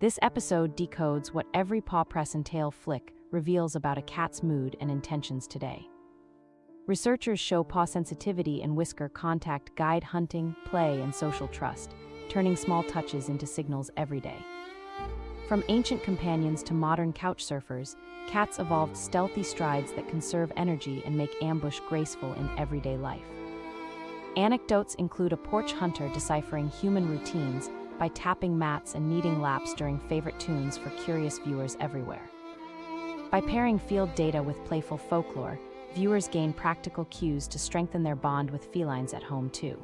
This episode decodes what every paw press and tail flick reveals about a cat's mood and intentions today. Researchers show paw sensitivity and whisker contact guide hunting, play, and social trust, turning small touches into signals every day. From ancient companions to modern couch surfers, cats evolved stealthy strides that conserve energy and make ambush graceful in everyday life. Anecdotes include a porch hunter deciphering human routines by tapping mats and kneading laps during favorite tunes for curious viewers everywhere. By pairing field data with playful folklore, viewers gain practical cues to strengthen their bond with felines at home too.